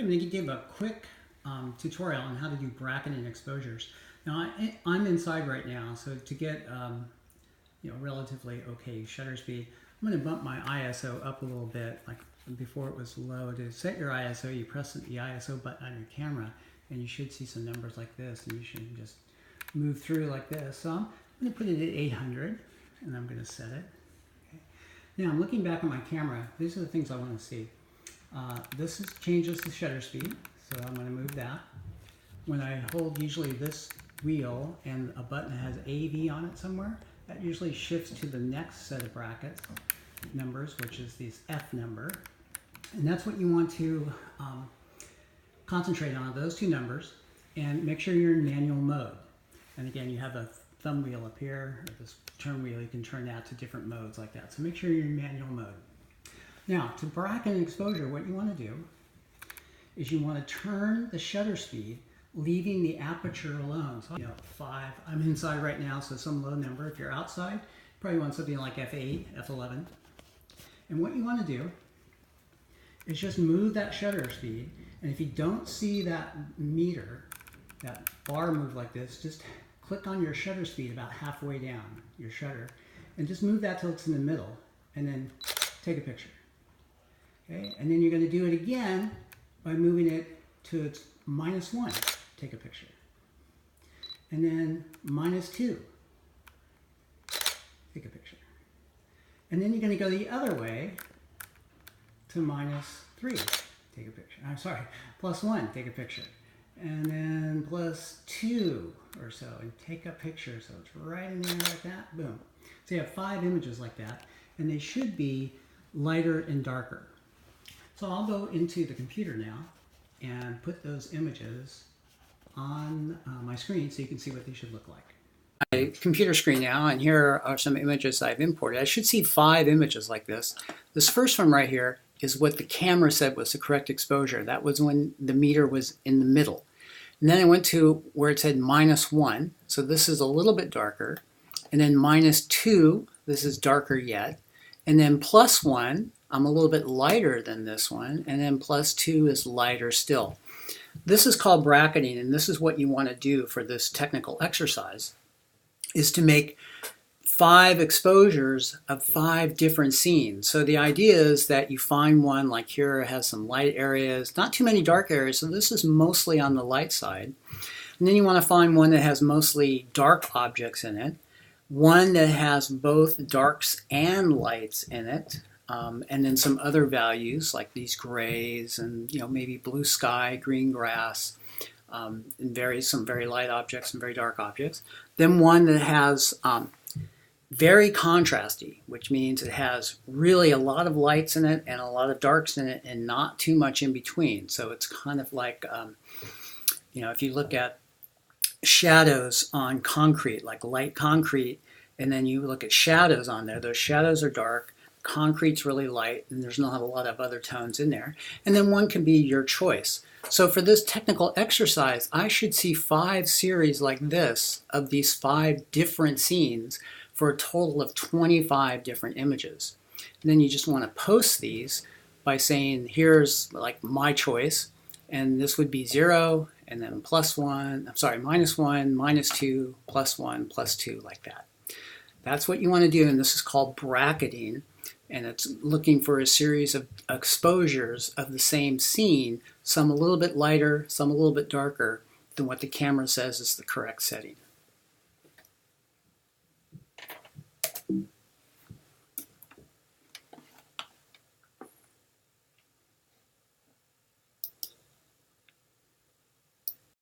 I'm going to give a quick tutorial on how to do bracketing exposures. Now I'm inside right now, so to get relatively okay shutter speed, I'm going to bump my ISO up a little bit. Like before it was low. To set your ISO, you press the ISO button on your camera, and you should see some numbers like this, and you should just move through like this. So I'm going to put it at 800, and I'm going to set it. Okay. Now I'm looking back at my camera. These are the things I want to see. This changes the shutter speed, so I'm going to move that. When I hold usually this wheel and a button that has AV on it somewhere, that usually shifts to the next set of brackets numbers, which is this F number. And that's what you want to concentrate on, those two numbers, and make sure you're in manual mode. And again, you have a thumb wheel up here, or this turn wheel, you can turn that to different modes like that. So make sure you're in manual mode. Now, to bracket an exposure, what you want to do is you want to turn the shutter speed, leaving the aperture alone. So, 5. I'm inside right now, so some low number. If you're outside, you probably want something like F8, F11. And what you want to do is just move that shutter speed. And if you don't see that meter, that bar move like this, just click on your shutter speed about halfway down your shutter, and just move that till it's in the middle, and then take a picture. Okay, and then you're going to do it again by moving it to its -1, take a picture. And then -2, take a picture. And then you're going to go the other way to -3, take a picture. I'm sorry, +1, take a picture. And then +2 or so, and take a picture. So it's right in there like that, boom. So you have 5 images like that, and they should be lighter and darker. So I'll go into the computer now and put those images on my screen so you can see what they should look like. My computer screen now, and here are some images I've imported. I should see 5 images like this. This first one right here is what the camera said was the correct exposure. That was when the meter was in the middle. And then I went to where it said -1, so this is a little bit darker. And then -2, this is darker yet. And then +1, I'm a little bit lighter than this one, and then +2 is lighter still. This is called bracketing, and this is what you want to do for this technical exercise, is to make 5 exposures of 5 different scenes. So the idea is that you find one, like here it has some light areas, not too many dark areas, so this is mostly on the light side. And then you want to find one that has mostly dark objects in it, one that has both darks and lights in it, and then some other values like these grays and maybe blue sky, green grass, and some very light objects and very dark objects. Then one that has very contrasty, which means it has really a lot of lights in it and a lot of darks in it and not too much in between. So it's kind of like, if you look at shadows on concrete, like light concrete, and then you look at shadows on there, those shadows are dark, concrete's really light, and there's not a lot of other tones in there. And then one can be your choice. So for this technical exercise, I should see 5 series like this of these 5 different scenes for a total of 25 different images. And then you just want to post these by saying, here's like my choice, and this would be 0, and then -1, I'm sorry, -1, -2, +1, +2, like that. That's what you want to do, and this is called bracketing, and it's looking for a series of exposures of the same scene, some a little bit lighter, some a little bit darker than what the camera says is the correct setting.